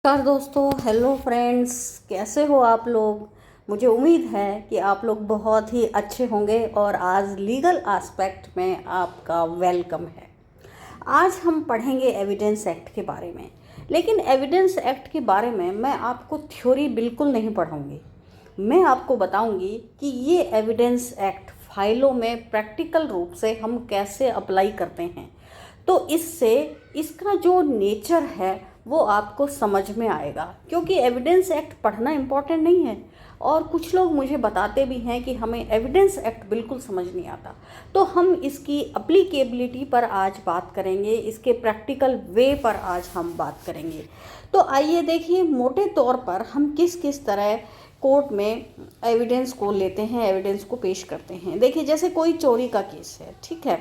नमस्कार दोस्तों, hello friends, कैसे हो आप लोग। मुझे उम्मीद है कि आप लोग बहुत ही अच्छे होंगे और आज लीगल एस्पेक्ट में आपका वेलकम है। आज हम पढ़ेंगे एविडेंस एक्ट के बारे में। लेकिन एविडेंस एक्ट के बारे में मैं आपको थ्योरी बिल्कुल नहीं पढ़ाऊंगी। मैं आपको बताऊंगी कि ये एविडेंस एक्ट फाइलों में प्रैक्टिकल रूप से हम कैसे अप्लाई करते हैं। तो इससे इसका जो नेचर है वो आपको समझ में आएगा, क्योंकि एविडेंस एक्ट पढ़ना इम्पॉर्टेंट नहीं है। और कुछ लोग मुझे बताते भी हैं कि हमें एविडेंस एक्ट बिल्कुल समझ नहीं आता। तो हम इसकी अप्लीकेबिलिटी पर आज बात करेंगे, इसके प्रैक्टिकल वे पर आज हम बात करेंगे। तो आइए देखिए मोटे तौर पर हम किस किस तरह कोर्ट में एविडेंस को लेते हैं, एविडेंस को पेश करते हैं। देखिए, जैसे कोई चोरी का केस है, ठीक है,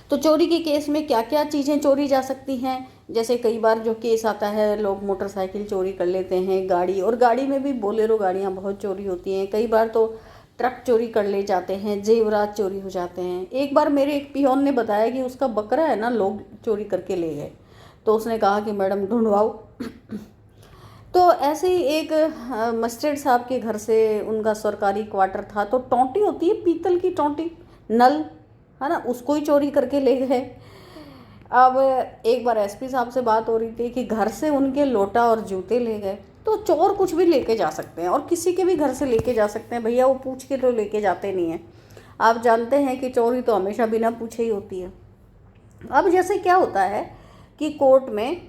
तो चोरी के केस में क्या क्या चीज़ें चोरी जा सकती हैं। जैसे कई बार जो केस आता है, लोग मोटरसाइकिल चोरी कर लेते हैं, गाड़ी, और गाड़ी में भी बोलेरो गाड़ियाँ बहुत चोरी होती हैं। कई बार तो ट्रक चोरी कर ले जाते हैं, जेवरात चोरी हो जाते हैं। एक बार मेरे एक पियोन ने बताया कि उसका बकरा है ना, लोग चोरी करके ले गए। तो उसने कहा कि मैडम ढूंढवाओ। तो ऐसे ही एक मस्टर्ड साहब के घर से, उनका सरकारी क्वार्टर था, तो टोंटी होती है, पीतल की टोंटी, नल, है ना, उसको ही चोरी करके ले गए। अब एक बार एसपी साहब से बात हो रही थी कि घर से उनके लोटा और जूते ले गए। तो चोर कुछ भी लेके जा सकते हैं और किसी के भी घर से लेके जा सकते हैं भैया, वो पूछ के तो लेके जाते नहीं हैं। आप जानते हैं कि चोरी तो हमेशा बिना पूछे ही होती है। अब जैसे क्या होता है कि कोर्ट में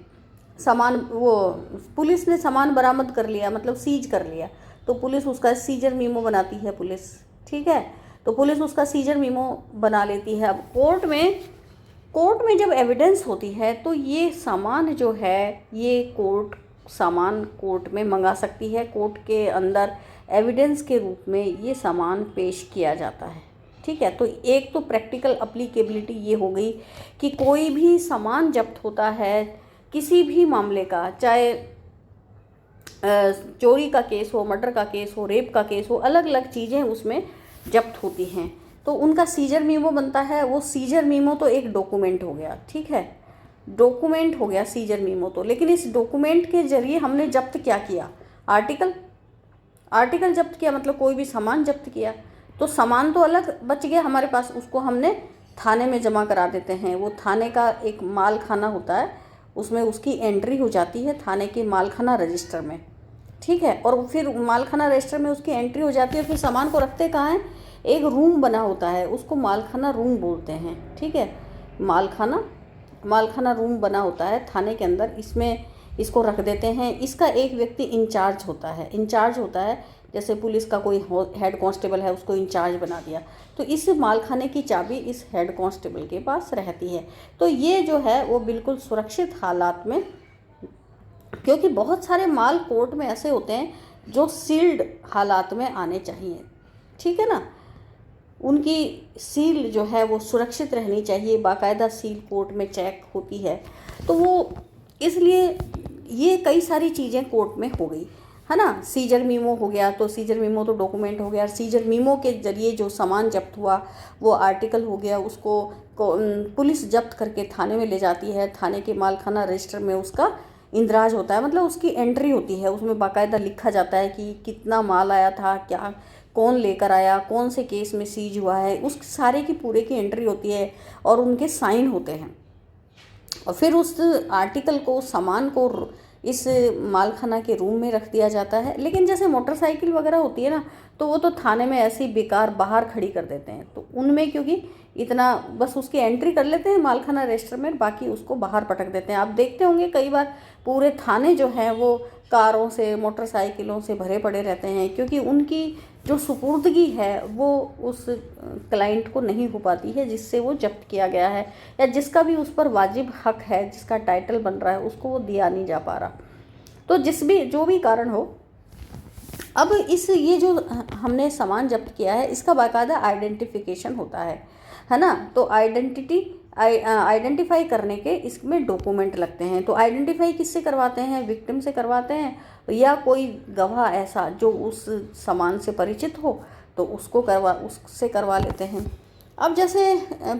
सामान, वो पुलिस ने सामान बरामद कर लिया, मतलब सीज कर लिया, तो पुलिस उसका सीजर मीमो बनाती है पुलिस, ठीक है। तो पुलिस उसका सीजर मीमो बना लेती है। अब कोर्ट में जब एविडेंस होती है तो ये सामान जो है, ये सामान कोर्ट में मंगा सकती है। कोर्ट के अंदर एविडेंस के रूप में ये सामान पेश किया जाता है, ठीक है। तो एक तो प्रैक्टिकल अप्लीकेबिलिटी ये हो गई कि कोई भी सामान जब्त होता है किसी भी मामले का, चाहे चोरी का केस हो, मर्डर का केस हो, रेप का केस हो, अलग अलग चीज़ें उसमें जब्त होती हैं, तो उनका सीजर मीमो बनता है। वो सीजर मीमो तो एक डॉक्यूमेंट हो गया, ठीक है, डॉक्यूमेंट हो गया सीजर मीमो तो। लेकिन इस डॉक्यूमेंट के जरिए हमने जब्त क्या किया, आर्टिकल जब्त किया, मतलब कोई भी सामान जब्त किया। तो सामान तो अलग बच गया हमारे पास, उसको हमने थाने में जमा करा देते हैं। वो थाने का एक माल खाना होता है, उसमें उसकी एंट्री हो जाती है थाने के माल खाना रजिस्टर में, ठीक है। और फिर माल खाना रजिस्टर में उसकी एंट्री हो जाती है। फिर सामान को रखते कहाँ हैं, एक रूम बना होता है, उसको मालखाना रूम बोलते हैं, ठीक है। मालखाना रूम बना होता है थाने के अंदर, इसमें इसको रख देते हैं। इसका एक व्यक्ति इंचार्ज होता है, जैसे पुलिस का कोई हेड कांस्टेबल है, उसको इंचार्ज बना दिया। तो इस मालखाने की चाबी इस हेड कांस्टेबल के पास रहती है। तो ये जो है वो बिल्कुल सुरक्षित हालात में, क्योंकि बहुत सारे माल कोर्ट में ऐसे होते हैं जो सील्ड हालात में आने चाहिए, ठीक है ना, उनकी सील जो है वो सुरक्षित रहनी चाहिए, बाकायदा सील कोर्ट में चेक होती है। तो वो इसलिए ये कई सारी चीज़ें कोर्ट में हो गई, है ना। सीजर मीमो हो गया, तो सीजर मीमो तो डॉक्यूमेंट हो गया। सीजर मीमो के जरिए जो सामान जब्त हुआ वो आर्टिकल हो गया, उसको पुलिस जब्त करके थाने में ले जाती है। थाने के मालखाना रजिस्टर में उसका इंदराज होता है, मतलब उसकी एंट्री होती है, उसमें बाकायदा लिखा जाता है कि कितना माल आया था, क्या, कौन लेकर आया, कौन से केस में सीज हुआ है, उस सारे की पूरे की एंट्री होती है और उनके साइन होते हैं। और फिर उस आर्टिकल को, सामान को इस मालखाना के रूम में रख दिया जाता है। लेकिन जैसे मोटरसाइकिल वगैरह होती है ना, तो वो तो थाने में ऐसे ही बेकार बाहर खड़ी कर देते हैं। तो उनमें क्योंकि इतना बस उसकी एंट्री कर लेते हैं मालखाना रजिस्टर में, बाकी उसको बाहर पटक देते हैं। आप देखते होंगे कई बार पूरे थाने जो हैं वो कारों से, मोटरसाइकिलों से भरे पड़े रहते हैं, क्योंकि उनकी जो सुपुर्दगी है वो उस क्लाइंट को नहीं हो पाती है जिससे वो जब्त किया गया है, या जिसका भी उस पर वाजिब हक है, जिसका टाइटल बन रहा है, उसको वो दिया नहीं जा पा रहा। तो जो भी कारण हो, अब ये जो हमने सामान जब्त किया है, इसका बाकायदा आइडेंटिफिकेशन होता है ना। तो आइडेंटिफाई करने के इसमें डॉक्यूमेंट लगते हैं। तो आइडेंटिफाई किससे करवाते हैं, विक्टिम से करवाते हैं, या कोई गवाह ऐसा जो उस सामान से परिचित हो तो उससे करवा लेते हैं। अब जैसे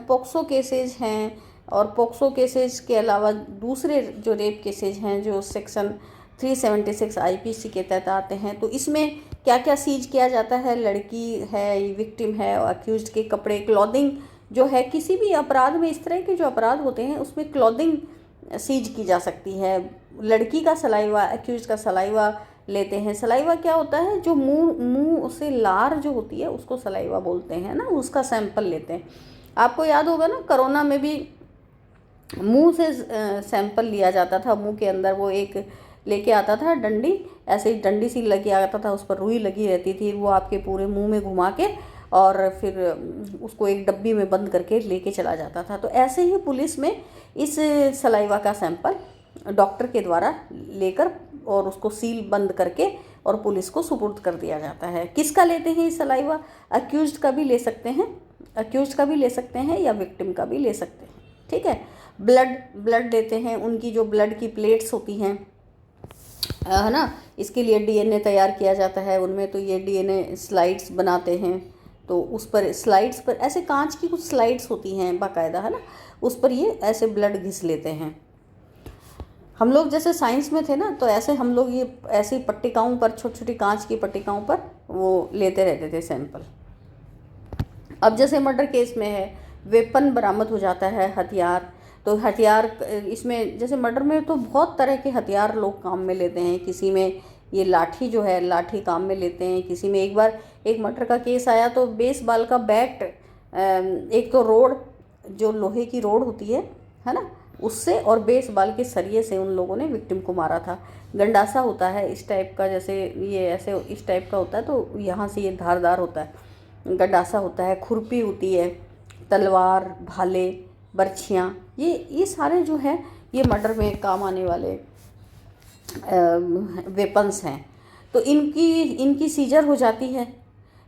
पोक्सो केसेज हैं और पोक्सो केसेस के अलावा दूसरे जो रेप केसेज हैं जो सेक्शन 376 आईपीसी के तहत आते हैं, तो इसमें क्या क्या सीज किया जाता है, लड़की है, विक्टिम है और अक्यूज्ड के कपड़े, क्लॉथिंग जो है, किसी भी अपराध में इस तरह के जो अपराध होते हैं उसमें क्लॉथिंग सीज की जा सकती है। लड़की का सलाइवा, अक्यूज्ड का सलाइवा लेते हैं। सलाइवा क्या होता है, जो मुंह से लार जो होती है उसको सलाइवा बोलते हैं ना, उसका सैंपल लेते हैं। आपको याद होगा ना, कोरोना में भी मुंह से सैंपल लिया जाता था, मुंह के अंदर वो एक लेके आता था डंडी, ऐसे ही डंडी सी लगी आता था, उस पर रुई लगी रहती थी, वो आपके पूरे मुंह में घुमा के और फिर उसको एक डब्बी में बंद करके लेके चला जाता था। तो ऐसे ही पुलिस में इस सलाइवा का सैंपल डॉक्टर के द्वारा लेकर और उसको सील बंद करके और पुलिस को सुपुर्द कर दिया जाता है। किसका लेते हैं ये सलाइवा? अक्यूज्ड का भी ले सकते हैं, अक्यूज्ड का भी ले सकते हैं या विक्टिम का भी ले सकते हैं। ठीक है। ब्लड देते हैं, उनकी जो ब्लड की प्लेट्स होती हैं, है ना, इसके लिए डीएनए तैयार किया जाता है उनमें। तो ये डीएनए स्लाइड्स बनाते हैं, तो उस पर स्लाइड्स पर ऐसे कांच की कुछ स्लाइड्स होती हैं बाकायदा, है ना, उस पर ये ऐसे ब्लड घिस लेते हैं। हम लोग जैसे साइंस में थे ना, तो ऐसे हम लोग ये ऐसी पट्टिकाओं पर, छोटी छोटी कांच की पट्टिकाओं पर वो लेते रहते थे सैंपल। अब जैसे मर्डर केस में है, वेपन बरामद हो जाता है, हथियार। तो हथियार इसमें जैसे मर्डर में तो बहुत तरह के हथियार लोग काम में लेते हैं। किसी में ये लाठी जो है, लाठी काम में लेते हैं। किसी में एक बार एक मर्डर का केस आया तो बेसबॉल का बैट, एक तो रोड, जो लोहे की रोड होती है ना, उससे और बेसबॉल के सरिये से उन लोगों ने विक्टिम को मारा था। गंडासा होता है इस टाइप का, जैसे ये ऐसे इस टाइप का होता है, तो यहाँ से ये धारदार होता है, गंडासा होता है, खुरपी होती है, तलवार, भाले, बर्छियाँ, ये सारे जो है ये मर्डर में काम आने वाले वेपन्स हैं। तो इनकी सीजर हो जाती है।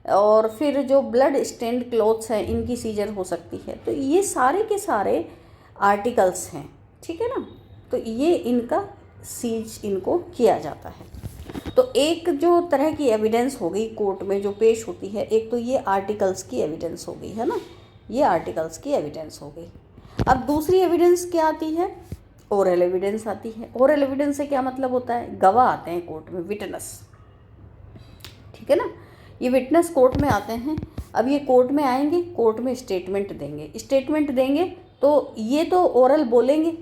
और फिर जो ब्लड स्टेन्ड क्लॉथ्स हैं, इनकी सीजर हो सकती है। तो ये सारे के सारे आर्टिकल्स हैं, ठीक है ना। तो ये इनका सीज इनको किया जाता है। तो एक जो तरह की एविडेंस हो गई कोर्ट में जो पेश होती है, एक तो ये आर्टिकल्स की एविडेंस हो गई, है ना, ये आर्टिकल्स की एविडेंस हो गई। अब दूसरी एविडेंस क्या आती है? ओरल एविडेंस आती है। ओरल एविडेंस से क्या मतलब होता है? गवाह आते हैं कोर्ट में, विटनेस, ठीक है ना। ये विटनेस कोर्ट में आते हैं। अब ये कोर्ट में आएंगे, कोर्ट में स्टेटमेंट देंगे, तो ये तो ओरल बोलेंगे,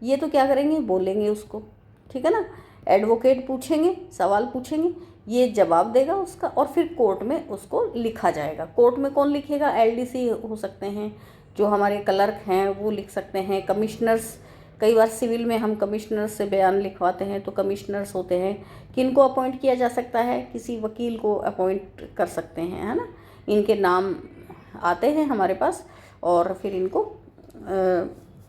ये तो क्या करेंगे, बोलेंगे उसको, ठीक है ना। एडवोकेट पूछेंगे, सवाल पूछेंगे, ये जवाब देगा उसका, और फिर कोर्ट में उसको लिखा जाएगा। कोर्ट में कौन लिखेगा? एलडीसी हो सकते हैं, जो हमारे क्लर्क हैं वो लिख सकते हैं, कमिश्नर्स, कई बार सिविल में हम कमिश्नर्स से बयान लिखवाते हैं तो कमिश्नर्स होते हैं। किनको अपॉइंट किया जा सकता है? किसी वकील को अपॉइंट कर सकते हैं, है ना। इनके नाम आते हैं हमारे पास और फिर इनको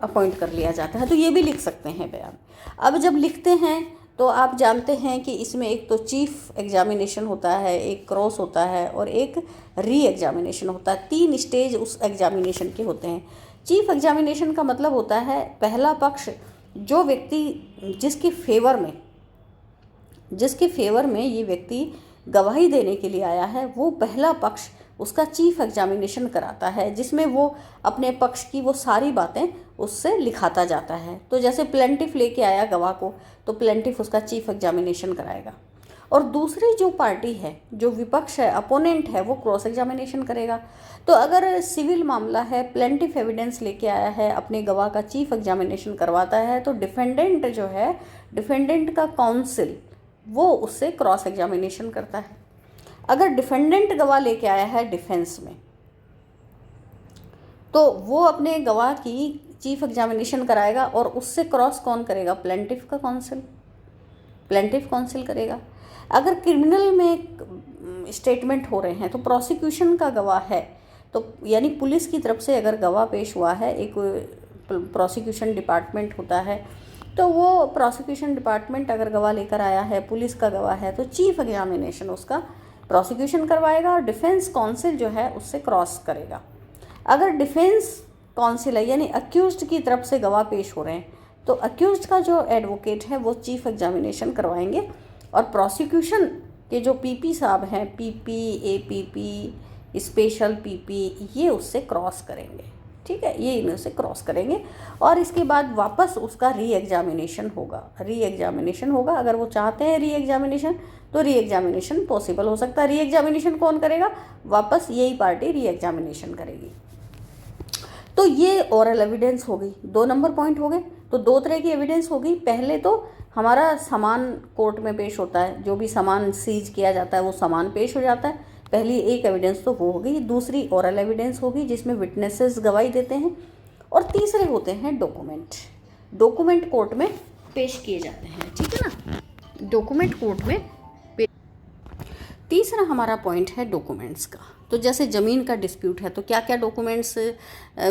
अपॉइंट कर लिया जाता है। तो ये भी लिख सकते हैं बयान। अब जब लिखते हैं तो आप जानते हैं कि इसमें एक तो चीफ एग्जामिनेशन होता है, एक क्रॉस होता है और एक री एग्जामिनेशन होता है। 3 स्टेज उस एग्जामिनेशन के होते हैं। चीफ एग्जामिनेशन का मतलब होता है पहला पक्ष, जो व्यक्ति जिसके फेवर में ये व्यक्ति गवाही देने के लिए आया है, वो पहला पक्ष उसका चीफ एग्जामिनेशन कराता है, जिसमें वो अपने पक्ष की वो सारी बातें उससे लिखाता जाता है। तो जैसे प्लेंटिफ लेके आया गवाह को, तो प्लेंटिफ उसका चीफ एग्जामिनेशन कराएगा। और दूसरी जो पार्टी है, जो विपक्ष है, अपोनेंट है, वो क्रॉस एग्जामिनेशन करेगा। तो अगर सिविल मामला है, प्लेंटिफ एविडेंस लेके आया है, अपने गवाह का चीफ एग्जामिनेशन करवाता है, तो डिफेंडेंट जो है, डिफेंडेंट का काउंसिल वो उससे क्रॉस एग्जामिनेशन करता है। अगर डिफेंडेंट गवाह लेके आया है डिफेंस में, तो वो अपने गवाह की चीफ एग्जामिनेशन कराएगा और उससे क्रॉस कौन करेगा? प्लेंटिफ का काउंसिल, प्लेंटिफ काउंसिल करेगा। अगर क्रिमिनल में स्टेटमेंट हो रहे हैं तो प्रोसिक्यूशन का गवाह है, तो यानी पुलिस की तरफ से अगर गवाह पेश हुआ है, एक प्रोसिक्यूशन डिपार्टमेंट होता है, तो वो प्रोसिक्यूशन डिपार्टमेंट अगर गवाह लेकर आया है, पुलिस का गवाह है, तो चीफ एग्जामिनेशन उसका प्रोसिक्यूशन करवाएगा और डिफेंस काउंसिल जो है उससे क्रॉस करेगा। अगर डिफेंस काउंसिल है यानी अक्यूज्ड की तरफ से गवाह पेश हो रहे हैं, तो अक्यूज्ड का जो एडवोकेट है वो चीफ एग्जामिनेशन करवाएंगे और प्रोसिक्यूशन के जो पीपी साहब हैं, पीपी, एपीपी, स्पेशल पीपी, ये उससे क्रॉस करेंगे, ठीक है, ये इनमें से क्रॉस करेंगे और इसके बाद वापस उसका री एग्जामिनेशन होगा। अगर वो चाहते हैं री एग्जामिनेशन तो री एग्जामिनेशन पॉसिबल हो सकता है। री एग्जामिनेशन कौन करेगा? वापस यही पार्टी री एग्जामिनेशन करेगी। तो ये ओरल एविडेंस हो गई, 2 नंबर पॉइंट हो गए। तो 2 तरह की एविडेंस हो गई। पहले तो हमारा सामान कोर्ट में पेश होता है, जो भी सामान सीज किया जाता है वो सामान पेश हो जाता है। पहली एक एविडेंस तो वो हो गई। दूसरी ओरल एविडेंस होगी जिसमें विटनेसेस गवाही देते हैं। और तीसरे होते हैं डॉक्यूमेंट कोर्ट में पेश किए जाते हैं, ठीक है ना, डॉक्यूमेंट कोर्ट में। तीसरा हमारा पॉइंट है डॉक्यूमेंट्स का। तो जैसे ज़मीन का डिस्प्यूट है तो क्या क्या डॉक्यूमेंट्स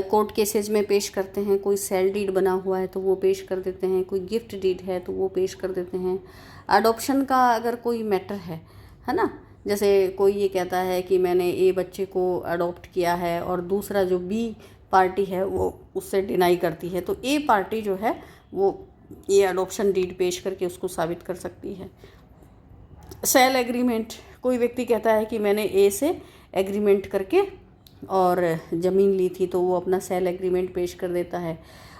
कोर्ट केसेज में पेश करते हैं? कोई सेल डीड बना हुआ है तो वो पेश कर देते हैं, कोई गिफ्ट डीड है तो वो पेश कर देते हैं। अडॉप्शन का अगर कोई मैटर है ना, जैसे कोई ये कहता है कि मैंने ए बच्चे को अडॉप्ट किया है और दूसरा जो बी पार्टी है वो उससे डिनाई करती है, तो ए पार्टी जो है वो ये अडॉप्शन डीड पेश करके उसको साबित कर सकती है। सेल एग्रीमेंट, कोई व्यक्ति कहता है कि मैंने ए से एग्रीमेंट करके और ज़मीन ली थी, तो वो अपना सेल एग्रीमेंट पेश कर देता है।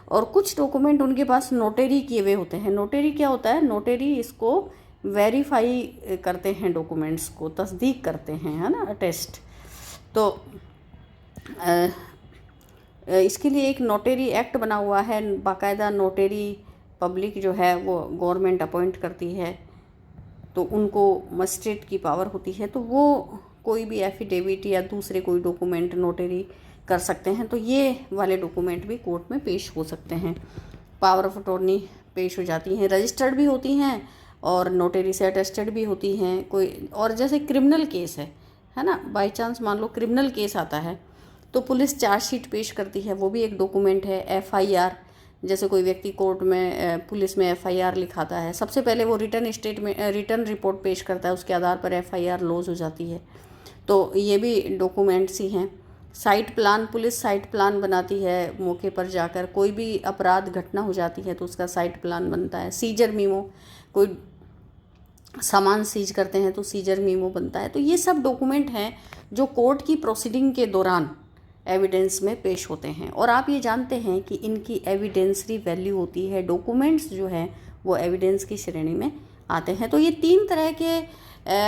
और कुछ डॉक्यूमेंट उनके पास नोटेरी किए हुए होते हैं। नोटेरी क्या होता है? नोटेरी इसको वेरीफाई करते हैं, डॉक्यूमेंट्स को तस्दीक करते हैं, है ना, अटेस्ट। तो इसके लिए एक नोटेरी एक्ट बना हुआ है, बाकायदा नोटेरी पब्लिक जो है वो गवर्नमेंट अपॉइंट करती है, तो उनको मजिस्ट्रेट की पावर होती है, तो वो कोई भी एफिडेविट या दूसरे कोई डॉक्यूमेंट नोटेरी कर सकते हैं। तो ये वाले डॉक्यूमेंट भी कोर्ट में पेश हो सकते हैं। पावर ऑफ अटॉर्नी पेश हो जाती हैं, रजिस्टर्ड भी होती हैं और नोटेरी से अटेस्टेड भी होती हैं। कोई और जैसे क्रिमिनल केस है ना, बाय चांस मान लो क्रिमिनल केस आता है तो पुलिस चार्जशीट पेश करती है, वो भी एक डॉक्यूमेंट है। एफआईआर, जैसे कोई व्यक्ति कोर्ट में पुलिस में एफआईआर लिखाता है, सबसे पहले वो रिटर्न रिपोर्ट पेश करता है, उसके आधार पर एफआईआर लॉज हो जाती है, तो ये भी डॉक्यूमेंट्स ही हैं। Site plan, police site plan बनाती है, मौके पर जाकर कोई भी अपराध घटना हो जाती है तो उसका साइट प्लान बनता है। सीजर मीमो, कोई सामान सीज करते हैं तो सीजर मीमो बनता है। तो ये सब डॉक्यूमेंट हैं जो कोर्ट की प्रोसीडिंग के दौरान एविडेंस में पेश होते हैं। और आप ये जानते हैं कि इनकी एविडेंसरी वैल्यू होती है। डॉक्यूमेंट्स जो हैं वो एविडेंस की श्रेणी में आते हैं। तो ये 3 तरह के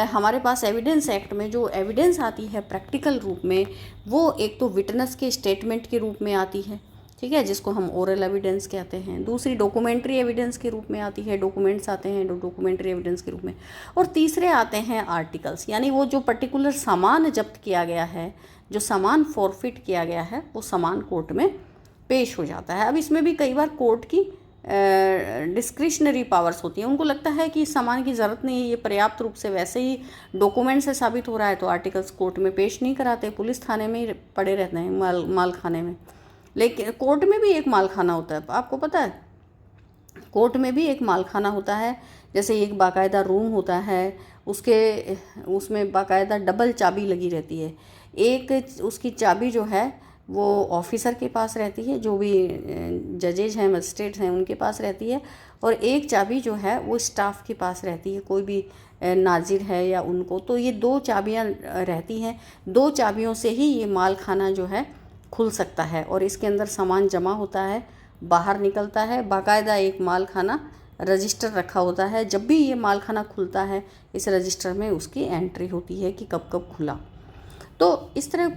हमारे पास एविडेंस एक्ट में जो एविडेंस आती है प्रैक्टिकल रूप में, वो एक तो विटनेस के स्टेटमेंट के रूप में आती है, ठीक है, जिसको हम ओरल एविडेंस कहते हैं। दूसरी डॉक्यूमेंट्री एविडेंस के रूप में आती है, डॉक्यूमेंट्स आते हैं डॉक्यूमेंट्री एविडेंस के रूप में। और तीसरे आते हैं आर्टिकल्स, यानी वो जो पर्टिकुलर सामान जब्त किया गया है, जो सामान फॉरफिट किया गया है, वो सामान कोर्ट में पेश हो जाता है। अब इसमें भी कई बार कोर्ट की डिस्क्रिशनरी पावर्स होती हैं, उनको लगता है कि इस सामान की ज़रूरत नहीं है, ये पर्याप्त रूप से वैसे ही डॉक्यूमेंट से साबित हो रहा है, तो आर्टिकल्स कोर्ट में पेश नहीं कराते, पुलिस थाने में ही पड़े रहते हैं, माल खाने में। लेकिन कोर्ट में भी एक माल खाना होता है, आपको पता है, कोर्ट में भी एक माल खाना होता है। जैसे एक बाकायदा रूम होता है, उसमें बाकायदा डबल चाबी लगी रहती है। एक उसकी चाबी जो है वो ऑफिसर के पास रहती है, जो भी जजेज हैं, मजिस्ट्रेट्स हैं, उनके पास रहती है, और एक चाबी जो है वो स्टाफ के पास रहती है, कोई भी नाजिर है या उनको। तो ये 2 चाबियां रहती हैं, 2 चाबियों से ही ये माल खाना जो है खुल सकता है और इसके अंदर सामान जमा होता है, बाहर निकलता है। बाकायदा एक माल खाना रजिस्टर रखा होता है, जब भी ये माल खाना खुलता है इस रजिस्टर में उसकी एंट्री होती है कि कब कब खुला। तो इस तरह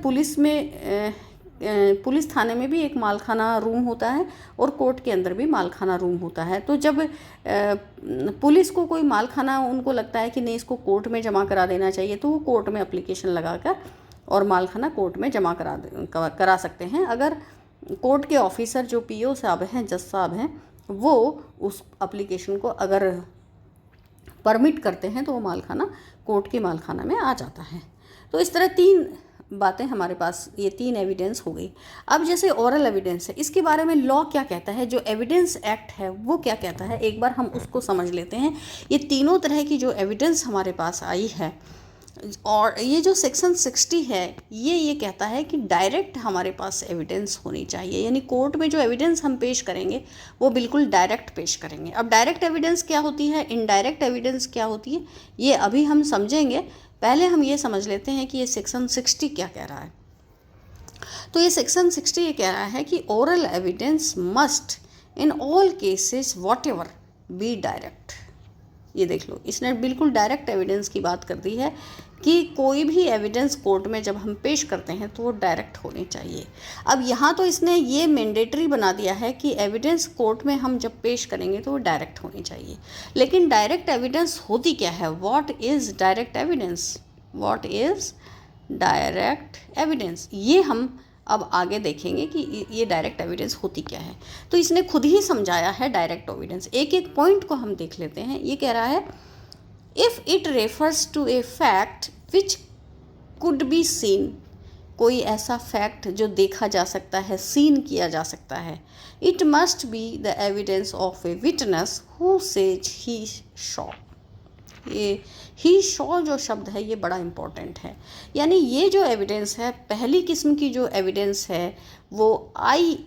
पुलिस थाने में भी एक मालखाना रूम होता है और कोर्ट के अंदर भी मालखाना रूम होता है। तो जब पुलिस को कोई मालखाना उनको लगता है कि नहीं इसको कोर्ट में जमा करा देना चाहिए, तो वो कोर्ट में एप्लीकेशन लगाकर और मालखाना कोर्ट में जमा करा सकते हैं। अगर कोर्ट के ऑफिसर जो पीओ साहब हैं, जज साहब हैं, वो उस एप्लीकेशन को अगर परमिट करते हैं तो वो मालखाना कोर्ट के मालखाना में आ जाता है। तो इस तरह 3 बातें हमारे पास, ये 3 एविडेंस हो गई। अब जैसे ओरल एविडेंस है, इसके बारे में लॉ क्या कहता है, जो एविडेंस एक्ट है वो क्या कहता है, एक बार हम उसको समझ लेते हैं। ये तीनों तरह की जो एविडेंस हमारे पास आई है, और ये जो सेक्शन 60 है ये कहता है कि डायरेक्ट हमारे पास एविडेंस होनी चाहिए, यानी कोर्ट में जो एविडेंस हम पेश करेंगे वो बिल्कुल डायरेक्ट पेश करेंगे। अब डायरेक्ट एविडेंस क्या होती है, इनडायरेक्ट एविडेंस क्या होती है, ये अभी हम समझेंगे। पहले हम ये समझ लेते हैं कि ये सेक्शन 60 क्या कह रहा है। तो ये सेक्शन 60 ये कह रहा है कि oral evidence must in all cases what ever be direct. ये देख लो, इसने बिल्कुल डायरेक्ट एविडेंस की बात कर दी है कि कोई भी एविडेंस कोर्ट में जब हम पेश करते हैं तो वो डायरेक्ट होनी चाहिए। अब यहाँ तो इसने ये मैंडेटरी बना दिया है कि एविडेंस कोर्ट में हम जब पेश करेंगे तो वो डायरेक्ट होनी चाहिए। लेकिन डायरेक्ट एविडेंस होती क्या है? What is direct evidence? What is direct evidence? ये हम अब आगे देखेंगे कि ये डायरेक्ट एविडेंस होती क्या है। तो इसने खुद ही समझाया है डायरेक्ट एविडेंस। एक एक पॉइंट को हम देख लेते हैं। ये कह रहा है if it refers to a fact which could be seen, कोई ऐसा फैक्ट जो देखा जा सकता है, सीन किया जा सकता है। It must be the evidence of a witness who says he Shaw. ये ही शॉ जो शब्द है ये बड़ा इम्पॉर्टेंट है। यानी ये जो एविडेंस है, पहली किस्म की जो एविडेंस है वो आई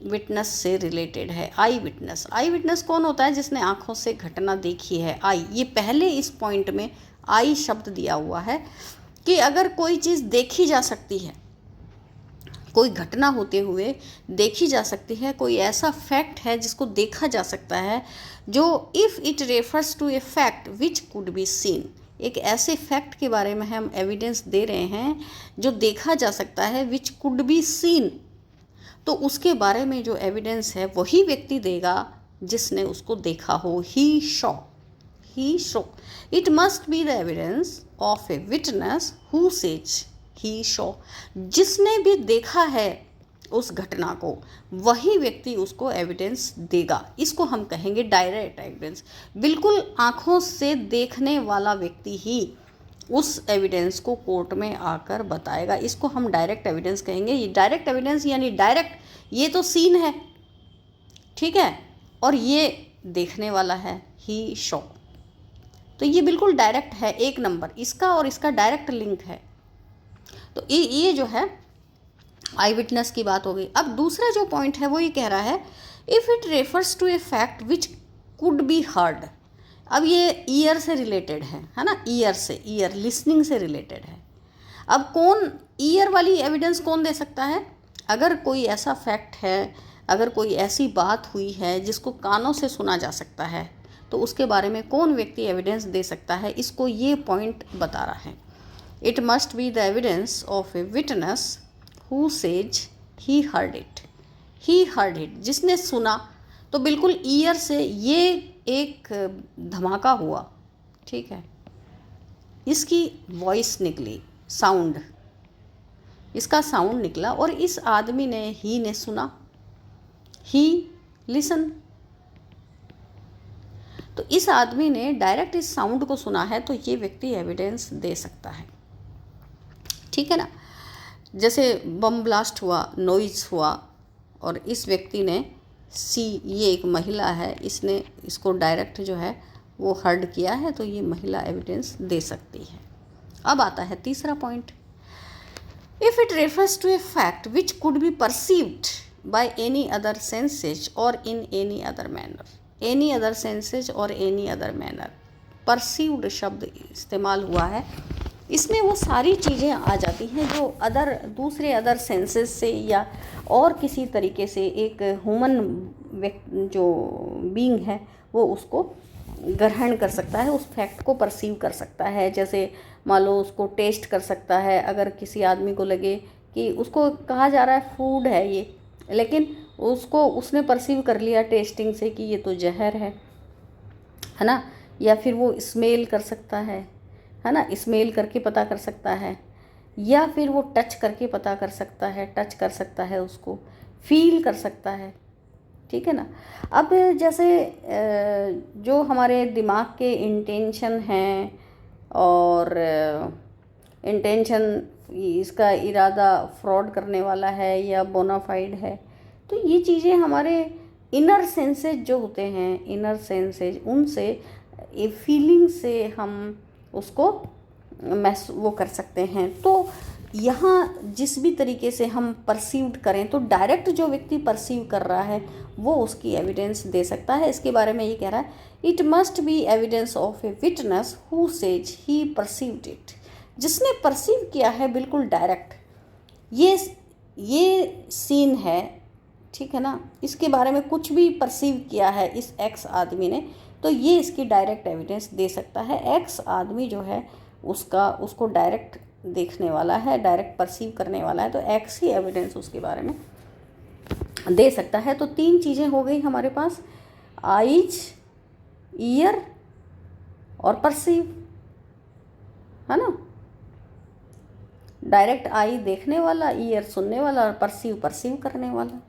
विटनेस से रिलेटेड है। आई विटनेस कौन होता है? जिसने आंखों से घटना देखी है। आई, ये पहले इस पॉइंट में आई शब्द दिया हुआ है कि अगर कोई चीज़ देखी जा सकती है, कोई घटना होते हुए देखी जा सकती है, कोई ऐसा फैक्ट है जिसको देखा जा सकता है, जो if it refers to a fact which could be seen, एक ऐसे फैक्ट के बारे में हम एविडेंस दे रहे हैं जो देखा जा सकता है, विच कुड बी सीन, तो उसके बारे में जो एविडेंस है वही व्यक्ति देगा जिसने उसको देखा हो। He saw it must be the evidence of a witness who says he saw, जिसने भी देखा है उस घटना को वही व्यक्ति उसको एविडेंस देगा। इसको हम कहेंगे डायरेक्ट एविडेंस। बिल्कुल आँखों से देखने वाला व्यक्ति ही उस एविडेंस को कोर्ट में आकर बताएगा। इसको हम डायरेक्ट एविडेंस कहेंगे। ये डायरेक्ट एविडेंस यानी डायरेक्ट, ये तो सीन है, ठीक है, और ये देखने वाला है ही शॉ, तो ये बिल्कुल डायरेक्ट है। एक नंबर इसका और इसका डायरेक्ट लिंक है। तो ये जो है आई विटनेस की बात हो गई। अब दूसरा जो पॉइंट है वो ये कह रहा है if it refers to a fact which could be heard. अब ये ईयर से रिलेटेड है ना, ईयर लिसनिंग से रिलेटेड है। अब कौन ईयर वाली एविडेंस कौन दे सकता है? अगर कोई ऐसा फैक्ट है, अगर कोई ऐसी बात हुई है जिसको कानों से सुना जा सकता है, तो उसके बारे में कौन व्यक्ति एविडेंस दे सकता है? इसको ये पॉइंट बता रहा है। It must be the evidence of a witness who says he heard it, जिसने सुना। तो बिल्कुल ईयर से ये एक धमाका हुआ, ठीक है, इसकी वॉइस निकली, साउंड, इसका साउंड निकला और इस आदमी ने, ही ने सुना, ही लिसन। तो इस आदमी ने डायरेक्ट इस साउंड को सुना है, तो ये व्यक्ति एविडेंस दे सकता है, ठीक है ना। जैसे बम ब्लास्ट हुआ, नॉइज़ हुआ और इस व्यक्ति ने ये एक महिला है, इसने इसको डायरेक्ट जो है वो हर्ड किया है, तो ये महिला एविडेंस दे सकती है। अब आता है तीसरा point, if it refers to a fact which could be perceived by any other senses or in any other manner. Any other senses or any other manner, perceived शब्द इस्तेमाल हुआ है। इसमें वो सारी चीज़ें आ जाती हैं जो दूसरे अदर सेंसेस से या और किसी तरीके से एक ह्यूमन जो बीइंग है वो उसको ग्रहण कर सकता है, उस फैक्ट को परसीव कर सकता है। जैसे मान लो उसको टेस्ट कर सकता है। अगर किसी आदमी को लगे कि उसको कहा जा रहा है फूड है ये, लेकिन उसने परसीव कर लिया टेस्टिंग से कि ये तो जहर है ना। या फिर वो स्मेल कर सकता है ना, स्मेल करके पता कर सकता है, या फिर वो टच करके पता कर सकता है, टच कर सकता है, उसको फील कर सकता है, ठीक है ना। अब जैसे जो हमारे दिमाग के इंटेंशन हैं और इंटेंशन, इसका इरादा फ्रॉड करने वाला है या बोनाफाइड है, तो ये चीज़ें हमारे इनर सेंसेज जो होते हैं, इनर सेंसेज, उनसे फीलिंग से हम उसको वो कर सकते हैं। तो यहाँ जिस भी तरीके से हम परसीव्ड करें, तो डायरेक्ट जो व्यक्ति परसीव कर रहा है वो उसकी एविडेंस दे सकता है। इसके बारे में ये कह रहा है it must B evidence of a witness who says he perceived it, जिसने परसीव किया है बिल्कुल डायरेक्ट। ये ये सीन है, ठीक है ना, इसके बारे में कुछ भी परसीव किया है इस एक्स आदमी ने, तो ये इसकी डायरेक्ट एविडेंस दे सकता है। एक्स आदमी जो है उसको डायरेक्ट देखने वाला है, डायरेक्ट परसीव करने वाला है, तो एक्स ही एविडेंस उसके बारे में दे सकता है। तो 3 चीज़ें हो गई हमारे पास, आइज, ईयर और परसीव, है ना। डायरेक्ट आई देखने वाला, ईयर सुनने वाला और परसीव करने वाला।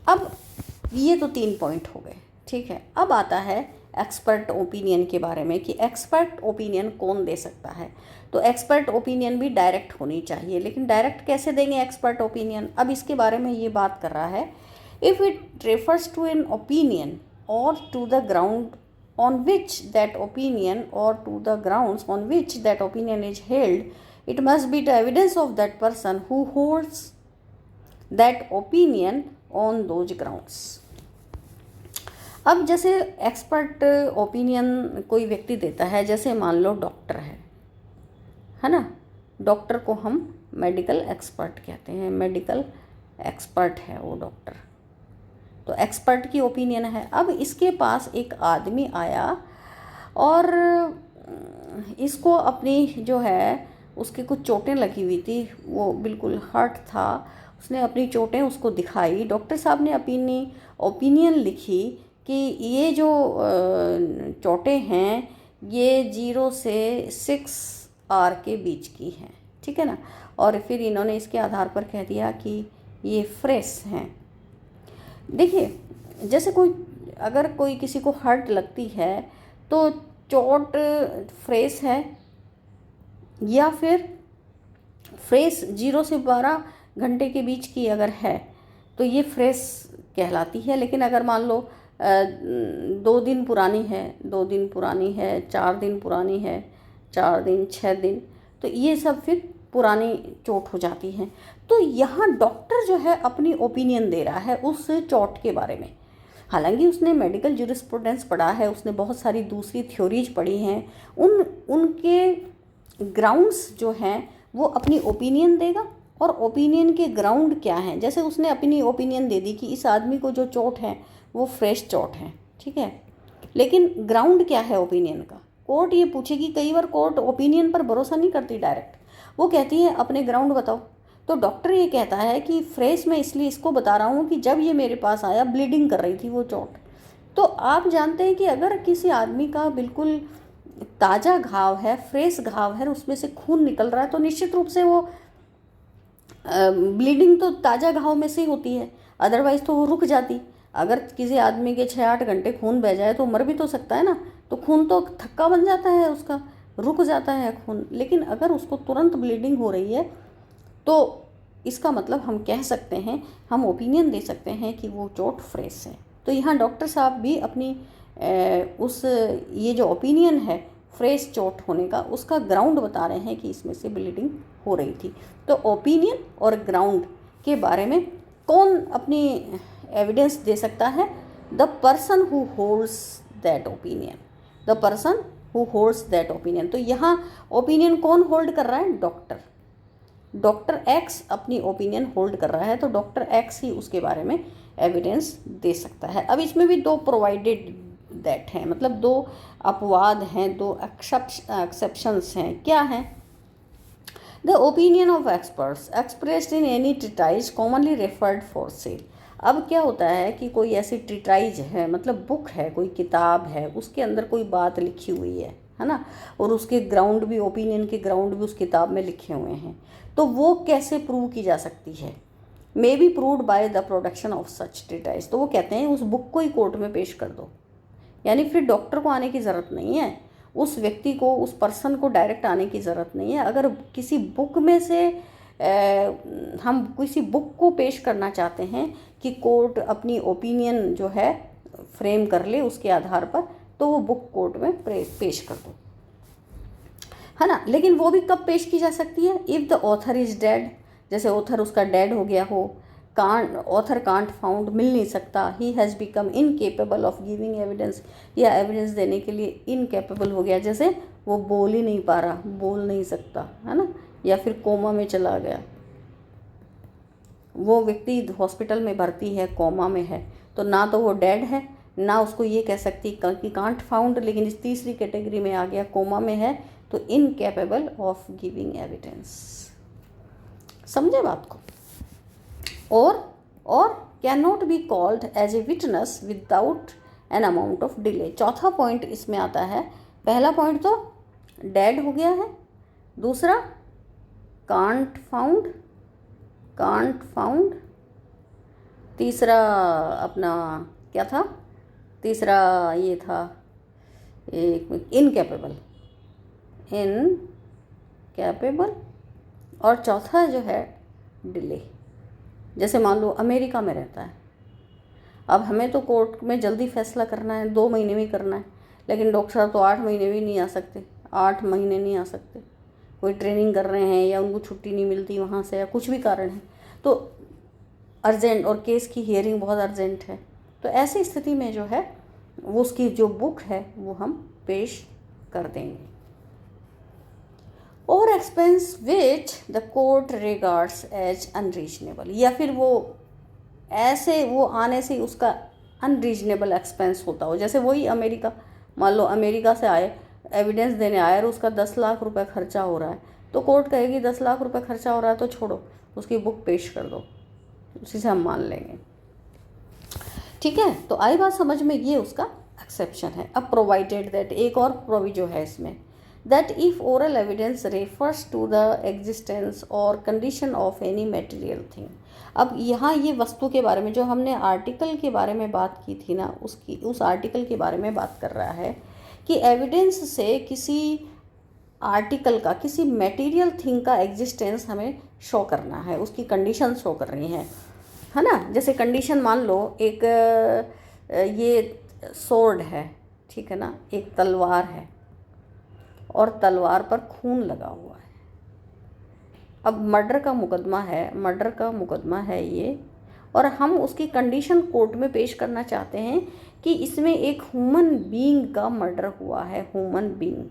अब ये तो 3 पॉइंट हो गए, ठीक है। अब आता है एक्सपर्ट ओपिनियन के बारे में कि एक्सपर्ट ओपिनियन कौन दे सकता है। तो एक्सपर्ट ओपिनियन भी डायरेक्ट होनी चाहिए, लेकिन डायरेक्ट कैसे देंगे एक्सपर्ट ओपिनियन, अब इसके बारे में ये बात कर रहा है। If it refers to an opinion or to the ground on which that opinion or to the grounds on which that opinion is held, it must be the evidence of that person who holds that opinion on those grounds. अब जैसे expert opinion कोई व्यक्ति देता है, जैसे मान लो doctor है ना, डॉक्टर को हम मेडिकल एक्सपर्ट कहते हैं, मेडिकल एक्सपर्ट है वो डॉक्टर, तो एक्सपर्ट की ओपिनियन है। अब इसके पास एक आदमी आया और इसको अपनी जो है उसकी कुछ चोटें लगी हुई थी, वो बिल्कुल हर्ट था, उसने अपनी चोटें उसको दिखाई। डॉक्टर साहब ने अपनी ओपिनियन लिखी कि ये जो चोटें हैं ये 0 से 6 आर के बीच की हैं, ठीक है ना। और फिर इन्होंने इसके आधार पर कह दिया कि ये फ्रेश हैं। देखिए, जैसे अगर कोई किसी को हर्ट लगती है तो चोट फ्रेश है, या फिर फ्रेश 0 से 12 घंटे के बीच की अगर है तो ये फ्रेश कहलाती है। लेकिन अगर मान लो 2 दिन पुरानी है, 2 दिन पुरानी है, 4 दिन पुरानी है, 4 दिन, 6 दिन, तो ये सब फिर पुरानी चोट हो जाती हैं। तो यहाँ डॉक्टर जो है अपनी ओपिनियन दे रहा है उस चोट के बारे में। हालांकि उसने मेडिकल जूरिस्प्रूडेंस पढ़ा है, उसने बहुत सारी दूसरी थ्योरीज पढ़ी हैं, उनके ग्राउंड्स जो हैं वो अपनी ओपिनियन देगा। और ओपिनियन के ग्राउंड क्या हैं, जैसे उसने अपनी ओपिनियन दे दी कि इस आदमी को जो चोट है वो फ्रेश चोट है, ठीक है, लेकिन ग्राउंड क्या है ओपिनियन का। कोर्ट ये पूछेगी, कई बार कोर्ट ओपिनियन पर भरोसा नहीं करती डायरेक्ट, वो कहती है अपने ग्राउंड बताओ। तो डॉक्टर ये कहता है कि फ्रेश मैं इसलिए इसको बता रहा हूँ कि जब ये मेरे पास आया ब्लीडिंग कर रही थी वो चोट। तो आप जानते हैं कि अगर किसी आदमी का बिल्कुल ताज़ा घाव है, फ्रेश घाव है, उसमें से खून निकल रहा है, तो निश्चित रूप से वो ब्लीडिंग तो ताज़ा घाव में से ही होती है, अदरवाइज़ तो वो रुक जाती। अगर किसी आदमी के 6-8 घंटे खून बह जाए तो मर भी तो सकता है ना, तो खून तो थक्का बन जाता है, उसका रुक जाता है खून। लेकिन अगर उसको तुरंत ब्लीडिंग हो रही है तो इसका मतलब हम कह सकते हैं, हम ओपिनियन दे सकते हैं कि वो चोट फ्रेश है। तो यहाँ डॉक्टर साहब भी अपनी ये जो ओपिनियन है फ्रेश चोट होने का, उसका ग्राउंड बता रहे हैं कि इसमें से ब्लीडिंग हो रही थी। तो ओपिनियन और ग्राउंड के बारे में कौन अपनी एविडेंस दे सकता है? The person who holds that opinion, the person who holds that opinion. तो यहाँ ओपिनियन कौन होल्ड कर रहा है? डॉक्टर एक्स अपनी ओपिनियन होल्ड कर रहा है, तो डॉक्टर एक्स ही उसके बारे में एविडेंस दे सकता है। अब इसमें भी 2 प्रोवाइडेड दैट हैं, मतलब 2 अपवाद हैं, 2 एक्सेप्शंस हैं। क्या हैं? The opinion of experts expressed in any treatise commonly referred for sale. अब क्या होता है कि कोई ऐसी ट्रीटाइज है, मतलब बुक है, कोई किताब है, उसके अंदर कोई बात लिखी हुई है ना, और उसके ग्राउंड भी, ओपिनियन के ग्राउंड भी उस किताब में लिखे हुए हैं, तो वो कैसे प्रूव की जा सकती है? May be proved by the production of such treatise. तो वो कहते हैं उस बुक को ही कोर्ट में पेश कर दो, यानी फिर डॉक्टर को आने की ज़रूरत नहीं है, उस व्यक्ति को, उस पर्सन को डायरेक्ट आने की ज़रूरत नहीं है। अगर किसी बुक में से हम किसी बुक को पेश करना चाहते हैं कि कोर्ट अपनी ओपिनियन जो है फ्रेम कर ले उसके आधार पर, तो वो बुक कोर्ट में पेश कर दो, है ना। लेकिन वो भी कब पेश की जा सकती है? If the author is dead, जैसे ऑथर उसका डेड हो गया हो, ऑथर कांट फाउंड, मिल नहीं सकता, he has become incapable of giving evidence, या एविडेंस देने के लिए इनकेपेबल हो गया, जैसे वो बोल ही नहीं पा रहा, बोल नहीं सकता, है ना, या फिर कोमा में चला गया, वो व्यक्ति हॉस्पिटल में भर्ती है, कोमा में है, तो ना तो वो डेड है, ना उसको ये कह सकती कि कांट फाउंड, लेकिन इस तीसरी कैटेगरी में आ गया, कोमा में है, तो इनकेपेबल ऑफ गिविंग एविडेंस। समझे बात को? और can not be called as a witness without an amount of delay. चौथा पॉइंट इसमें आता है। पहला पॉइंट तो डेड हो गया है, दूसरा कांट फाउंड, तीसरा अपना क्या था, तीसरा ये था इनकैपेबल, और चौथा जो है डिले। जैसे मान लो अमेरिका में रहता है, अब हमें तो कोर्ट में जल्दी फैसला करना है, 2 महीने में करना है, लेकिन डॉक्टर साहब तो 8 महीने भी नहीं आ सकते, 8 महीने नहीं आ सकते, कोई ट्रेनिंग कर रहे हैं या उनको छुट्टी नहीं मिलती वहाँ से, या कुछ भी कारण है, तो अर्जेंट, और केस की हियरिंग बहुत अर्जेंट है, तो ऐसी स्थिति में जो है वो उसकी जो बुक है वो हम पेश कर देंगे। और expense which the court regards as unreasonable, या फिर वो ऐसे वो आने से उसका अनरीजनेबल एक्सपेंस होता हो। जैसे वही अमेरिका, मान लो अमेरिका से आए, एविडेंस देने आए और उसका 10 लाख रुपए खर्चा हो रहा है, तो कोर्ट कहेगी 10 लाख रुपए खर्चा हो रहा है तो छोड़ो, उसकी बुक पेश कर दो, उसी से हम मान लेंगे। ठीक है, तो आई बात समझ में, ये उसका एक्सेप्शन है। अब प्रोवाइडेड दैट, एक और प्रोविजो है इसमें, that if oral evidence refers to the existence or condition of any material thing। अब यहाँ ये वस्तु के बारे में, जो हमने आर्टिकल के बारे में बात की थी ना, उस आर्टिकल के बारे में बात कर रहा है कि एविडेंस से किसी आर्टिकल का, किसी मटेरियल थिंग का एग्जिस्टेंस हमें शो करना है, उसकी कंडीशन शो कर रही है ना। जैसे कंडीशन मान लो एक ये सोर्ड है, ठीक है ना, एक तलवार है और तलवार पर खून लगा हुआ है। अब मर्डर का मुकदमा है ये, और हम उसकी कंडीशन कोर्ट में पेश करना चाहते हैं कि इसमें एक ह्यूमन बीइंग का मर्डर हुआ है, ह्यूमन बीइंग,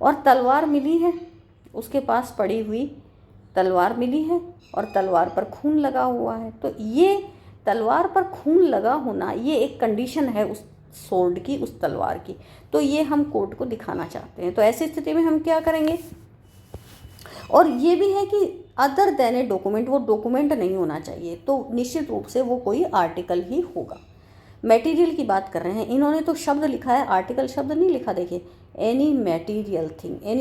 और तलवार मिली है, उसके पास पड़ी हुई तलवार मिली है और तलवार पर खून लगा हुआ है। तो ये तलवार पर खून लगा होना, ये एक कंडीशन है उस सोर्ड की, उस तलवार की, तो ये हम कोर्ट को दिखाना चाहते हैं। तो ऐसी स्थिति में हम क्या करेंगे? और ये भी है कि अदर देन ए डॉक्यूमेंट, वो डॉक्यूमेंट नहीं होना चाहिए, तो निश्चित रूप से वो कोई आर्टिकल ही होगा। मटेरियल की बात कर रहे हैं, इन्होंने तो शब्द लिखा है, आर्टिकल शब्द नहीं लिखा। देखिए, एनी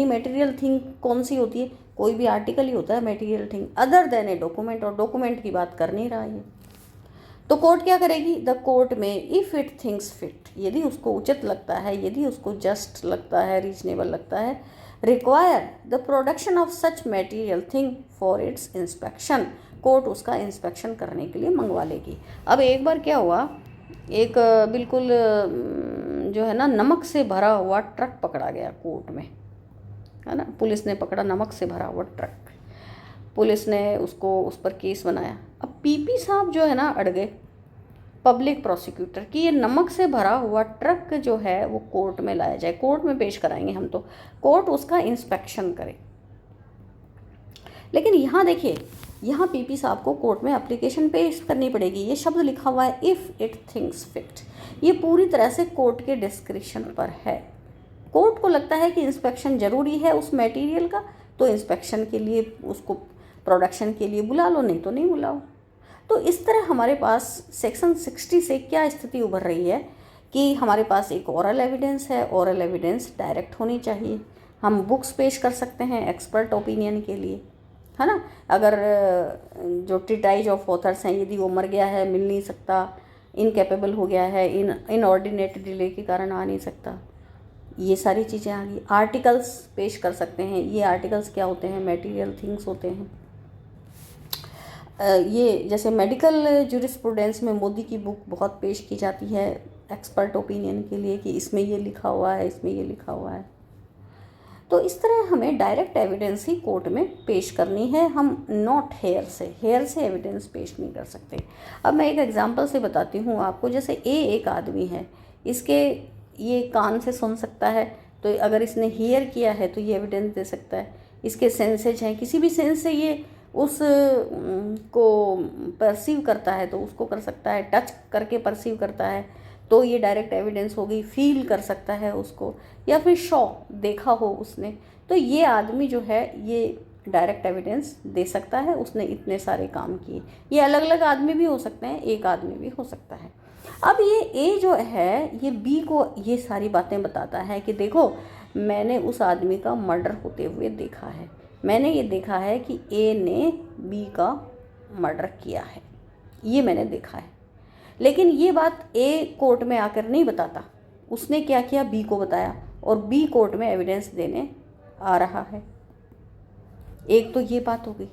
मटेरियल थिंग कौन सी होती है? कोई भी आर्टिकल ही होता है material thing, other than a document, और डॉक्यूमेंट की बात कर नहीं रहा है। तो कोर्ट क्या करेगी? द कोर्ट में इफ़ इट थिंक्स फिट, यदि उसको उचित लगता है, यदि उसको जस्ट लगता है, रीजनेबल लगता है, require the production of such material thing for its inspection, court उसका इंस्पेक्शन करने के लिए मंगवा लेगी। अब एक बार क्या हुआ, एक बिल्कुल जो है ना नमक से भरा हुआ ट्रक पकड़ा गया कोर्ट में, है ना, पुलिस ने पकड़ा नमक से भरा हुआ ट्रक, पुलिस ने उसको उस पर केस बनाया। अब पीपी साहब जो है ना अड़ गए, पब्लिक प्रोसिक्यूटर, कि ये नमक से भरा हुआ ट्रक जो है वो कोर्ट में लाया जाए, कोर्ट में पेश कराएंगे हम, तो कोर्ट उसका इंस्पेक्शन करे। लेकिन यहाँ देखिए, यहाँ पीपी साहब को कोर्ट में एप्लीकेशन पेश करनी पड़ेगी। ये शब्द लिखा हुआ है इफ़ इट थिंक्स फिट, ये पूरी तरह से कोर्ट के डिस्क्रिप्शन पर है। कोर्ट को लगता है कि इंस्पेक्शन ज़रूरी है उस मटेरियल का, तो इंस्पेक्शन के लिए उसको प्रोडक्शन के लिए बुला लो, नहीं तो नहीं बुलाओ। तो इस तरह हमारे पास सेक्शन 60 से क्या स्थिति उभर रही है कि हमारे पास एक ओरल एविडेंस है, ओरल एविडेंस डायरेक्ट होनी चाहिए, हम बुक्स पेश कर सकते हैं एक्सपर्ट ओपिनियन के लिए, है ना। अगर जो ट्रीटाइज ऑफ ऑथर्स हैं, यदि वो मर गया है, मिल नहीं सकता, इनकेपेबल हो गया है, इनऑर्डिनेट डिले के कारण आ नहीं सकता, ये सारी चीज़ें आ गई। आर्टिकल्स पेश कर सकते हैं, ये आर्टिकल्स क्या होते हैं? मटेरियल थिंग्स होते हैं। ये जैसे मेडिकल जूरिस्प्रूडेंस में मोदी की बुक बहुत पेश की जाती है एक्सपर्ट ओपिनियन के लिए कि इसमें ये लिखा हुआ है, इसमें ये लिखा हुआ है। तो इस तरह हमें डायरेक्ट एविडेंस ही कोर्ट में पेश करनी है, हम नॉट हेयर से एविडेंस पेश नहीं कर सकते। अब मैं एक एग्जांपल से बताती हूँ आपको। जैसे एक आदमी है, इसके ये कान से सुन सकता है, तो अगर इसने हियर किया है तो ये एविडेंस दे सकता है। इसके सेंसेज हैं, किसी भी सेंस से ये उस को परसीव करता है तो उसको कर सकता है, टच करके परसीव करता है तो ये डायरेक्ट एविडेंस हो गई, फील कर सकता है उसको, या फिर शॉ देखा हो उसने, तो ये आदमी जो है ये डायरेक्ट एविडेंस दे सकता है, उसने इतने सारे काम किए। ये अलग अलग आदमी भी हो सकते हैं, एक आदमी भी हो सकता है। अब ये ए जो है ये बी को ये सारी बातें बताता है कि देखो मैंने उस आदमी का मर्डर होते हुए देखा है, मैंने ये देखा है कि ए ने बी का मर्डर किया है, ये मैंने देखा है। लेकिन ये बात ए कोर्ट में आकर नहीं बताता, उसने क्या किया, बी को बताया, और बी कोर्ट में एविडेंस देने आ रहा है। एक तो ये बात हो गई।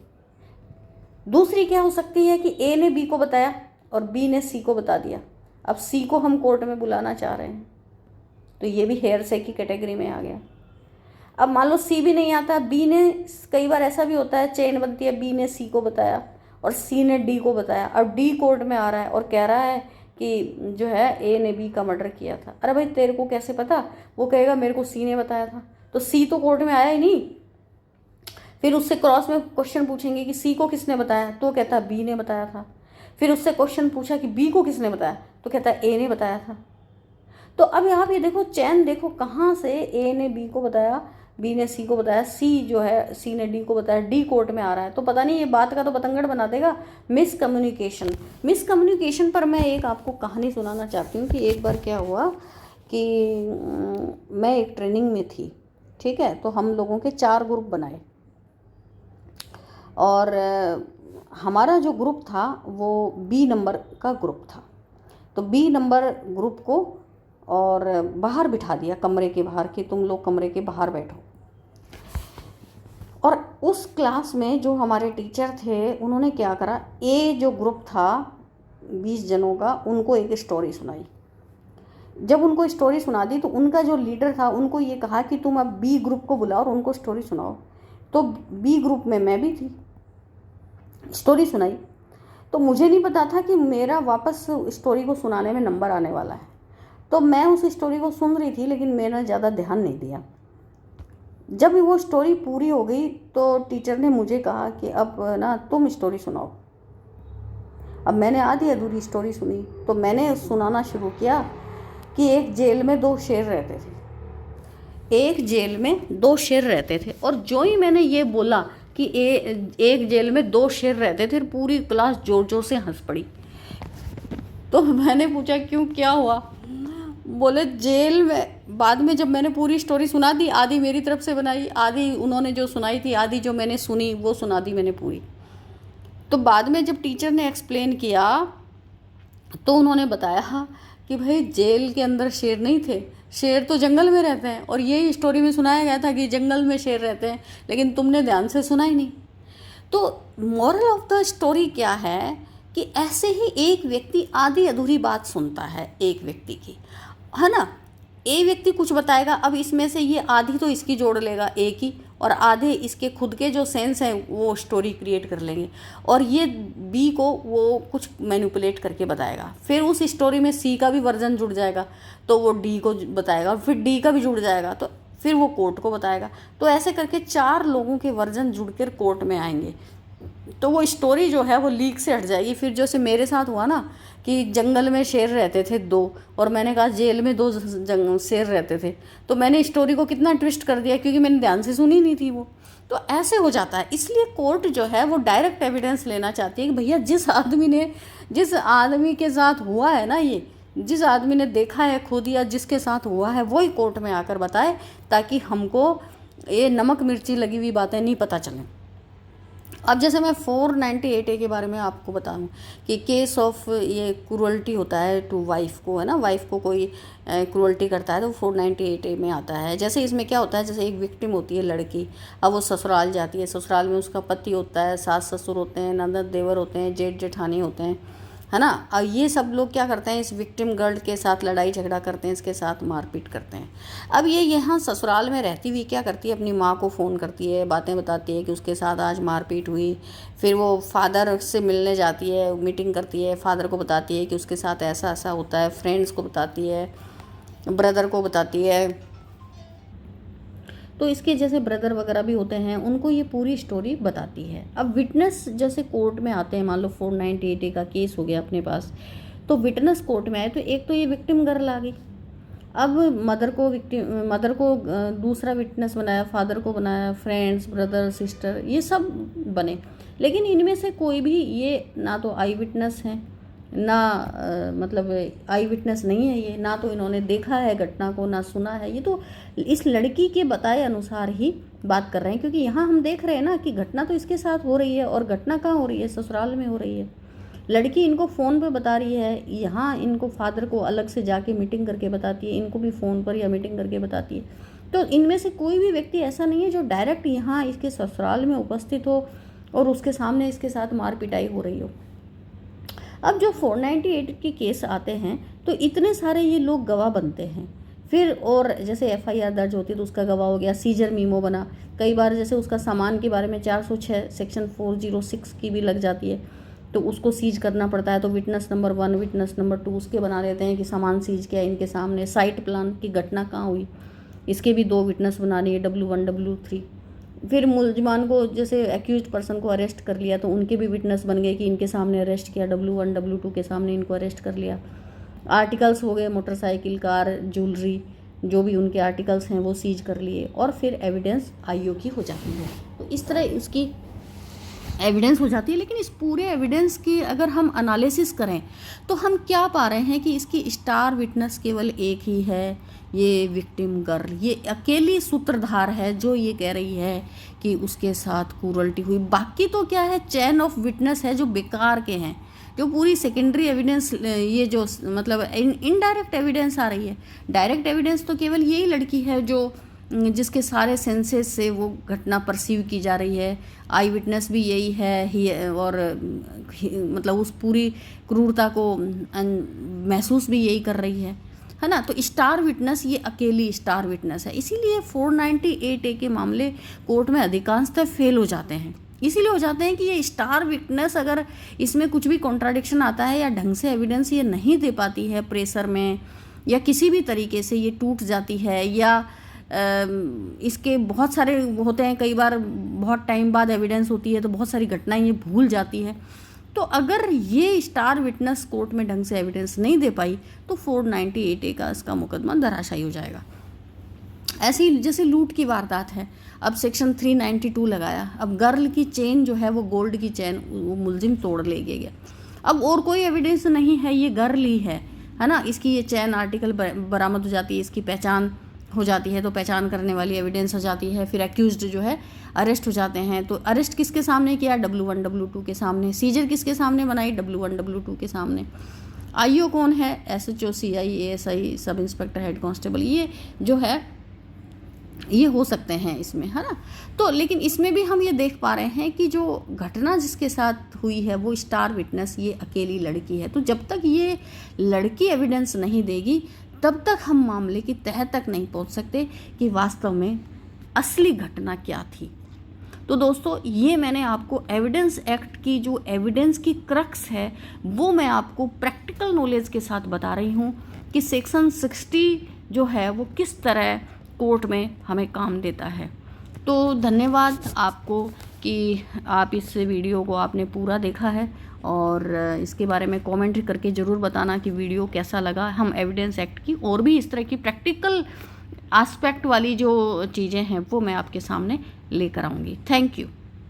दूसरी क्या हो सकती है कि ए ने बी को बताया और बी ने सी को बता दिया। अब सी को हम कोर्ट में बुलाना चाह रहे हैं, तो ये भी हेयरसे की कैटेगरी में आ गया। अब मान लो सी भी नहीं आता, बी ने, कई बार ऐसा भी होता है चेन बनती है, बी ने सी को बताया और सी ने डी को बताया, अब डी कोर्ट में आ रहा है और कह रहा है कि जो है ए ने बी का मर्डर किया था। अरे भाई तेरे को कैसे पता? वो कहेगा मेरे को सी ने बताया था, तो सी तो कोर्ट में आया ही नहीं। फिर उससे क्रॉस में क्वेश्चन पूछेंगे कि सी को किसने बताया, तो कहता है बी ने बताया था। फिर उससे क्वेश्चन पूछा कि बी को किसने बताया, तो कहता है ए ने बताया था। तो अब आप ये देखो चैन देखो कहाँ से ए ने बी को बताया, बी ने सी को बताया, सी जो है सी ने डी को बताया, डी कोर्ट में आ रहा है। तो पता नहीं ये बात का तो पतंगड़ बना देगा। मिसकम्युनिकेशन पर मैं एक आपको कहानी सुनाना चाहती हूँ कि एक बार क्या हुआ कि मैं एक ट्रेनिंग में थी, ठीक है, तो हम लोगों के 4 ग्रुप बनाए और हमारा जो ग्रुप था वो बी नंबर का ग्रुप था। तो बी नंबर ग्रुप को और बाहर बिठा दिया, कमरे के बाहर, कि तुम लोग कमरे के बाहर बैठो। और उस क्लास में जो हमारे टीचर थे उन्होंने क्या करा, ए जो ग्रुप था 20 जनों का, उनको एक स्टोरी सुनाई। जब उनको स्टोरी सुना दी तो उनका जो लीडर था उनको ये कहा कि तुम अब बी ग्रुप को बुलाओ और उनको स्टोरी सुनाओ। तो बी ग्रुप में मैं भी थी, स्टोरी सुनाई। तो मुझे नहीं पता था कि मेरा वापस स्टोरी को सुनाने में नंबर आने वाला है, तो मैं उस स्टोरी को सुन रही थी लेकिन मैंने ज़्यादा ध्यान नहीं दिया। जब वो स्टोरी पूरी हो गई तो टीचर ने मुझे कहा कि अब ना तुम स्टोरी सुनाओ। अब मैंने आधी अधूरी स्टोरी सुनी, तो मैंने सुनाना शुरू किया कि एक जेल में 2 शेर रहते थे, एक जेल में 2 शेर रहते थे। और जो ही मैंने ये बोला कि एक जेल में 2 शेर रहते थे, पूरी क्लास जोर जोर से हंस पड़ी। तो मैंने पूछा क्यों, क्या हुआ? बोले जेल में, बाद में जब मैंने पूरी स्टोरी सुना दी, आधी मेरी तरफ से बनाई, आधी उन्होंने जो सुनाई थी, आधी जो मैंने सुनी वो सुना दी मैंने पूरी। तो बाद में जब टीचर ने एक्सप्लेन किया तो उन्होंने बताया कि भाई जेल के अंदर शेर नहीं थे, शेर तो जंगल में रहते हैं, और यही स्टोरी में सुनाया गया था कि जंगल में शेर रहते हैं, लेकिन तुमने ध्यान से सुना ही नहीं। तो मॉरल ऑफ द स्टोरी क्या है कि ऐसे ही एक व्यक्ति आधी अधूरी बात सुनता है एक व्यक्ति की, है ना। ए व्यक्ति कुछ बताएगा, अब इसमें से ये आधी तो इसकी जोड़ लेगा ए की, और आधे इसके खुद के जो सेंस हैं वो स्टोरी क्रिएट कर लेंगे, और ये बी को वो कुछ मैनिपुलेट करके बताएगा। फिर उस स्टोरी में सी का भी वर्जन जुड़ जाएगा तो वो डी को बताएगा, और फिर डी का भी जुड़ जाएगा तो फिर वो कोर्ट को बताएगा। तो ऐसे करके 4 लोगों के वर्जन जुड़कर कोर्ट में आएंगे, तो वो स्टोरी जो है वो लीक से हट जाएगी। फिर जैसे मेरे साथ हुआ ना कि जंगल में शेर रहते थे 2, और मैंने कहा जेल में 2 शेर रहते थे, तो मैंने स्टोरी को कितना ट्विस्ट कर दिया क्योंकि मैंने ध्यान से सुनी नहीं थी वो। तो ऐसे हो जाता है। इसलिए कोर्ट जो है वो डायरेक्ट एविडेंस लेना चाहती है कि भैया जिस आदमी के साथ हुआ है ना, ये जिस आदमी ने देखा है खुद या जिसके साथ हुआ है वही कोर्ट में आकर बताए, ताकि हमको ये नमक मिर्ची लगी हुई बातें नहीं पता चलें। अब जैसे मैं 498A के बारे में आपको बताऊं कि केस ऑफ ये क्रूअल्टी होता है टू वाइफ को, है ना, वाइफ को कोई क्रूअल्टी करता है तो 498A में आता है। जैसे इसमें क्या होता है, जैसे एक विक्टिम होती है लड़की, अब वो ससुराल जाती है, ससुराल में उसका पति होता है, सास ससुर होते हैं, ननद देवर होते हैं, जेठ जेठानी होते हैं, है ना। अब ये सब लोग क्या करते हैं, इस विक्टिम गर्ल के साथ लड़ाई झगड़ा करते हैं, इसके साथ मारपीट करते हैं। अब ये यहाँ ससुराल में रहती हुई क्या करती है, अपनी माँ को फ़ोन करती है, बातें बताती है कि उसके साथ आज मारपीट हुई। फिर वो फादर से मिलने जाती है, मीटिंग करती है, फादर को बताती है कि उसके साथ ऐसा ऐसा होता है, फ्रेंड्स को बताती है, ब्रदर को बताती है, तो इसके जैसे ब्रदर वगैरह भी होते हैं, उनको ये पूरी स्टोरी बताती है। अब विटनेस जैसे कोर्ट में आते हैं, मान लो 498A का केस हो गया अपने पास, तो विटनेस कोर्ट में आए तो एक तो ये विक्टिम गर्ल आ गई। अब मदर को दूसरा विटनेस बनाया, फादर को बनाया, फ्रेंड्स, ब्रदर, सिस्टर, ये सब बने। लेकिन इनमें से कोई भी ये ना तो आई विटनेस है, ना मतलब आई विटनेस नहीं है ये, ना तो इन्होंने देखा है घटना को, ना सुना है। ये तो इस लड़की के बताए अनुसार ही बात कर रहे हैं, क्योंकि यहाँ हम देख रहे हैं ना कि घटना तो इसके साथ हो रही है, और घटना कहाँ हो रही है, ससुराल में हो रही है। लड़की इनको फ़ोन पे बता रही है, यहाँ इनको फादर को अलग से जाके मीटिंग करके बताती है, इनको भी फ़ोन पर या मीटिंग करके बताती है। तो इनमें से कोई भी व्यक्ति ऐसा नहीं है जो डायरेक्ट यहाँ इसके ससुराल में उपस्थित हो और उसके सामने इसके साथ मार पिटाई हो रही हो। अब जो 498 के केस आते हैं तो इतने सारे ये लोग गवाह बनते हैं, फिर और जैसे FIR दर्ज होती है तो उसका गवाह हो गया, सीजर मीमो बना। कई बार जैसे उसका सामान के बारे में 406 सेक्शन 406 की भी लग जाती है, तो उसको सीज करना पड़ता है। तो विटनेस नंबर 1, विटनेस नंबर 2 उसके बना देते हैं कि सामान सीज किया इनके सामने। साइट प्लान की घटना कहाँ हुई, इसके भी 2 विटनेस बनानी है, W1, W3। फिर मुलजिमान को जैसे एक्यूज पर्सन को अरेस्ट कर लिया तो उनके भी विटनेस बन गए कि इनके सामने अरेस्ट किया, W1, W2 के सामने इनको अरेस्ट कर लिया। आर्टिकल्स हो गए, मोटरसाइकिल, कार, ज्वेलरी, जो भी उनके आर्टिकल्स हैं वो सीज कर लिए, और फिर एविडेंस IO की हो जाती है। तो इस तरह उसकी एविडेंस हो जाती है। लेकिन इस पूरे एविडेंस की अगर हम एनालिसिस करें तो हम क्या पा रहे हैं कि इसकी स्टार विटनेस केवल एक ही है, ये विक्टिम गर्ल, ये अकेली सूत्रधार है जो ये कह रही है कि उसके साथ क्रूरल्टी हुई। बाकी तो क्या है, चैन ऑफ विटनेस है जो बेकार के हैं, जो पूरी सेकेंडरी एविडेंस, ये जो मतलब इनडायरेक्ट एविडेंस आ रही है। डायरेक्ट एविडेंस तो केवल यही लड़की है जो जिसके सारे सेंसेस से वो घटना परसीव की जा रही है। आई विटनेस भी यही है और मतलब उस पूरी क्रूरता को महसूस भी यही कर रही है ना। तो स्टार विटनेस ये अकेली स्टार विटनेस है। इसीलिए 498A के मामले कोर्ट में अधिकांशतः फेल हो जाते हैं। इसीलिए हो जाते हैं कि ये स्टार विटनेस, अगर इसमें कुछ भी कॉन्ट्राडिक्शन आता है या ढंग से एविडेंस ये नहीं दे पाती है, प्रेशर में या किसी भी तरीके से ये टूट जाती है, या इसके बहुत सारे होते हैं, कई बार बहुत टाइम बाद एविडेंस होती है तो बहुत सारी घटनाएं ये भूल जाती है। तो अगर ये स्टार विटनेस कोर्ट में ढंग से एविडेंस नहीं दे पाई तो 498A का इसका मुकदमा धराशायी हो जाएगा। ऐसी जैसे लूट की वारदात है, अब सेक्शन 392 लगाया, अब गर्ल की चेन जो है वो गोल्ड की चेन वो मुलजिम तोड़ ले गया। अब और कोई एविडेंस नहीं है, ये गर्ल ही है ना। इसकी ये चेन आर्टिकल बरामद हो जाती है, इसकी पहचान हो जाती है, तो पहचान करने वाली एविडेंस हो जाती है। फिर एक्यूज्ड जो है अरेस्ट हो जाते हैं। तो अरेस्ट किसके सामने किया, W1, W2 के सामने। सीजर किसके सामने बनाई, W1, W2 के सामने। IO कौन है, SHO, CI, ASI, sub inspector, head constable, ये जो है ये हो सकते हैं इसमें, है ना। तो लेकिन इसमें भी हम ये देख पा रहे हैं कि जो घटना जिसके साथ हुई है वो स्टार विटनेस ये अकेली लड़की है। तो जब तक ये लड़की एविडेंस नहीं देगी तब तक हम मामले की तह तक नहीं पहुंच सकते कि वास्तव में असली घटना क्या थी। तो दोस्तों, ये मैंने आपको एविडेंस एक्ट की जो एविडेंस की क्रक्स है वो मैं आपको प्रैक्टिकल नॉलेज के साथ बता रही हूँ कि सेक्शन 60 जो है वो किस तरह कोर्ट में हमें काम देता है। तो धन्यवाद आपको कि आप इस वीडियो को आपने पूरा देखा है, और इसके बारे में कमेंट करके ज़रूर बताना कि वीडियो कैसा लगा। हम एविडेंस एक्ट की और भी इस तरह की प्रैक्टिकल एस्पेक्ट वाली जो चीज़ें हैं वो मैं आपके सामने लेकर आऊँगी। Thank you.